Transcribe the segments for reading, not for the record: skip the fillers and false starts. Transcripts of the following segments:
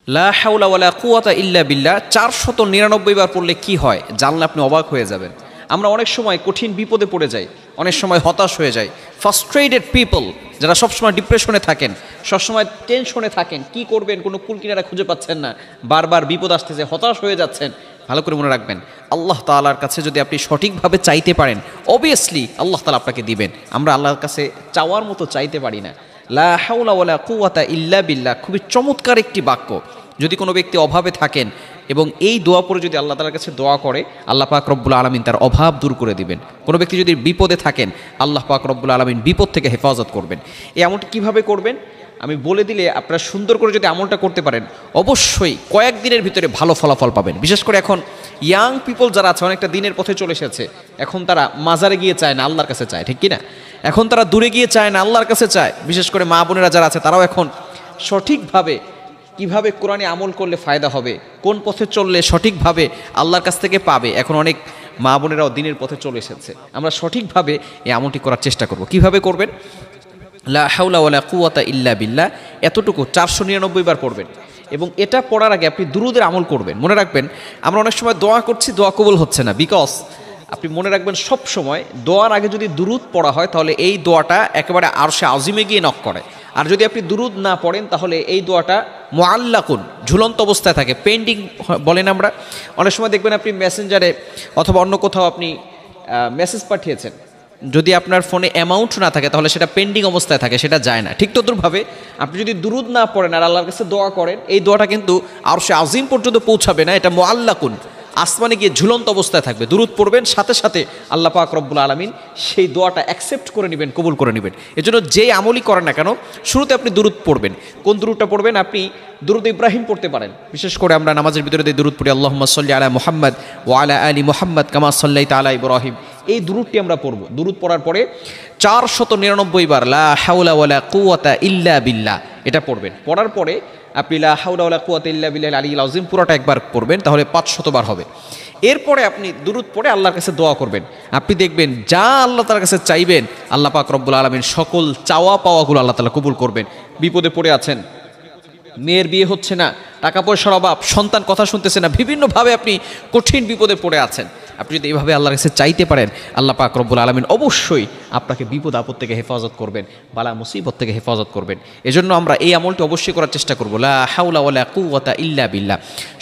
লা হাওলা ওয়ালা কুওয়াতা ইল্লা বিল্লাহ 499 বার পড়লে কি হয় জানলে আপনি অবাক হয়ে যাবেন। আমরা অনেক সময় কঠিন বিপদে পড়ে যাই, অনেক সময় হতাশ হয়ে যাই। ফ্রাস্ট্রেটেড পিপল, যারা সবসময় ডিপ্রেশনে থাকেন, সবসময় টেনশনে থাকেন, কি করবেন কোনো কুল কিনারা খুঁজে পাচ্ছেন না, বারবার বিপদ আসতেছে, হতাশ হয়ে যাচ্ছেন। ভালো করে মনে রাখবেন, আল্লাহ তাআলার কাছে যদি আপনি সঠিকভাবে চাইতে পারেন, অবভিয়াসলি আল্লাহ তাআলা আপনাকে দিবেন। আমরা আল্লাহর কাছে চাওয়ার মতো চাইতে পারি না। লা হাওলা ওয়ালা কুওয়াতা ইল্লা বিল্লাহ খুবই চমৎকার একটি বাক্য। যদি কোনো ব্যক্তি অভাবে থাকেন এবং এই দোয়া পরে যদি আল্লাহ তাআলার কাছে দোয়া করে, আল্লাহ পাক রব্বুল আলামিন তার অভাব দূর করে দিবেন। কোনো ব্যক্তি যদি বিপদে থাকেন, আল্লাহ পাক রব্বুল আলামিন বিপদ থেকে হেফাজত করবেন। এই আমলটি কীভাবে করবেন আমি বলে দিলে আপনারা সুন্দর করে যদি আমলটা করতে পারেন, অবশ্যই কয়েকদিনের ভিতরে ভালো ফলাফল পাবেন। বিশেষ করে এখন ইয়াং পিপল যারা আছে, অনেকটা দিনের পথে চলে এসেছে, এখন তারা মাজারে গিয়ে চায় না, আল্লাহর কাছে চায়, ঠিক কিনা? এখন তারা দূরে গিয়ে চায় না, আল্লাহর কাছে চায়। বিশেষ করে মা বোনেরা যারা আছে, তারাও এখন সঠিকভাবে কিভাবে কোরআনে আমল করলে ফায়দা হবে, কোন পথে চললে সঠিকভাবে আল্লাহর কাছ থেকে পাবে, এখন অনেক মা বোনেরাও দিনের পথে চলে এসেছে। আমরা সঠিকভাবে এই আমলটি করার চেষ্টা করব। কিভাবে করবেন? লা হাওলা ওয়ালা কুওয়াতা ইল্লা বিল্লাহ এতটুকু 499 বার পড়বেন। এবং এটা পড়ার আগে আপনি দুরুদের আমল করবেন। মনে রাখবেন, আমরা অনেক সময় দোয়া করছি, দোয়া কবুল হচ্ছে না, বিকজ আপনি মনে রাখবেন সব সময় দোয়ার আগে যদি দুরুদ পড়া হয়, তাহলে এই দোয়াটা একেবারে আরশে আজিমে গিয়ে নক করে। আর যদি আপনি দুরুদ না পড়েন, তাহলে এই দোয়াটা মুআল্লাকুন, ঝুলন্ত অবস্থায় থাকে, পেন্ডিং বলেন আমরা। অনেক সময় দেখবেন আপনি মেসেঞ্জারে অথবা অন্য কোথাও আপনি মেসেজ পাঠিয়েছেন, যদি আপনার ফোনে অ্যামাউন্ট না থাকে, তাহলে সেটা পেন্ডিং অবস্থায় থাকে, সেটা যায় না। ঠিক তদ্রুপভাবে আপনি যদি দুরুদ না পড়েন আর আল্লাহর কাছে দোয়া করেন, এই দোয়াটা কিন্তু আরশে আজিম পর্যন্ত পৌঁছাবে না, এটা মুআল্লাকুন, আসমানে গিয়ে ঝুলন্ত অবস্থায় থাকবে। দুরুদ পড়বেন, সাথে সাথে আল্লাহ পাক রব্বুল আলামিন সেই দোয়াটা অ্যাকসেপ্ট করে নেবেন, কবুল করে নেবেন। এজন্য যেই আমলই করেন না কেন, শুরুতে আপনি দুরুদ পড়বেন। কোন দুরুদটা পড়বেন? আপনি দুরুদ ইব্রাহিম পড়তে পারেন। বিশেষ করে আমরা নামাজের ভিতরে দিয়ে দুরুদ পড়ি, আল্লাহুম্মা সাল্লি আলা মুহাম্মদ ওয়া আলা আলি মুহাম্মদ কামা সাল্লাইতা আলা ইব্রাহিম। এই দুরুদটি আমরা পড়ব। দুরুদ পড়ার পরে 499 বার লা হাওলা ওয়ালা কুওয়াতা ইল্লা বিল্লাহ এটা পড়বেন। পড়ার পরে আপনি লা হাওলা ওয়ালা কুওয়াতা ইল্লা বিল্লাহিল আলিয়্যিল আযীম পুরোটা একবার পড়বেন, তাহলে 500 বার হবে। এরপরে আপনি দুরুদ পড়ে আল্লাহর কাছে দোয়া করবেন। আপনি দেখবেন যা আল্লাহ তাআলার কাছে চাইবেন, আল্লাহ পাক রব্বুল আলামিন সকল চাওয়া পাওয়াগুলো আল্লাহ তাআলা কবুল করবেন। বিপদে পড়ে আছেন, মেয়ের বিয়ে হচ্ছে না, টাকা পয়সার অভাব, সন্তান কথা শুনতেছে না, বিভিন্নভাবে আপনি কঠিন বিপদে পড়ে আছেন, আপনি যদি এইভাবে আল্লাহর কাছে চাইতে পারেন, আল্লাহ পাক রব্বুল আলামিন অবশ্যই আপনাকে বিপদ আপদ থেকে হেফাজত করবেন, বালা মুসিবত থেকে হেফাজত করবেন। এজন্য আমরা এই আমলটি অবশ্যই করার চেষ্টা করব, লা হাওলা ওয়ালা কুওয়াতা ইল্লা বিল্লাহ।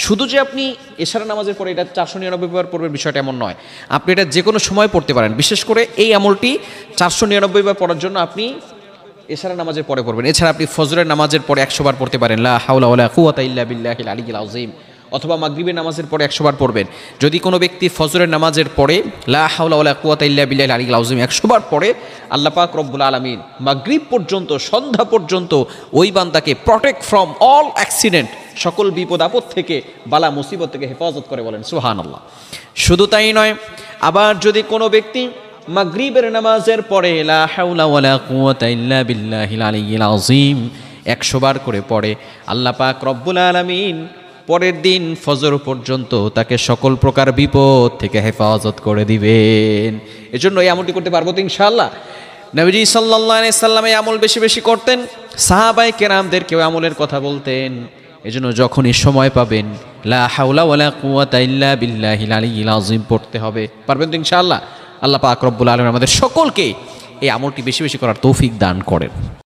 শুধু যে আপনি এশার নামাজের পরে এটা 499 বার পড়বেন বিষয়টা এমন নয়, আপনি এটা যে কোনো সময় পড়তে পারেন। বিশেষ করে এই আমলটি 499 বার পড়ার জন্য আপনি এশার নামাজের পরে পড়বেন। এছাড়া আপনি ফজরের নামাজের পরে 100 বার পড়তে পারেন, লা হাওলা ওয়ালা কুওয়াতা ইল্লা বিল্লাহিল আলিয়্যিল আযীম। অথবা মাগরিবের নামাজের পরে 100 বার পড়বেন। যদি কোনো ব্যক্তি ফজরের নামাজের পরে লা হাওলা ওয়ালা কুওয়াতা ইল্লা বিল্লাহিল আলিয়্যিল আযীম 100 বার পড়ে, আল্লাহ পাক রব্বুল আলামিন মাগরিব পর্যন্ত, সন্ধ্যা পর্যন্ত ওই বান্দাকে প্রটেক্ট ফ্রম অল অ্যাক্সিডেন্ট, সকল বিপদ আপদ থেকে, বালা মুসিবত থেকে হেফাজত করে, বলেন সুবহানাল্লাহ। শুধু তাই নয়, আবার যদি কোনো ব্যক্তি মাগরিবের নামাজের পরে লা হাওলা ওয়ালা কুওয়াতা ইল্লা বিল্লাহিল আলিয়্যিল আযীম 100 বার করে পড়ে, আল্লাহ পাক রব্বুল আলামিন পরের দিন ফজর পর্যন্ত তাকে সকল প্রকার বিপদ থেকে হেফাজত করে দিবেন। এজন্য এই আমলটি করতে পারবো তো ইনশাআল্লাহ। নবীজি সাল্লাল্লাহু আলাইহি সাল্লাম এই আমল বেশি বেশি করতেন, সাহাবায়ে কেরামদের কেউ আমলের কথা বলতেন। এজন্য যখনই সময় পাবেন লা হাওলা ওয়ালা কুওয়াতা ইল্লা বিল্লাহিল আলিয়্যিল আযীম পড়তে হবে। পারবেন তো ইনশাআল্লাহ? আল্লাহ পাক রব্বুল আলামিন আমাদের সকলকে এই আমলটি বেশি বেশি করার তৌফিক দান করেন।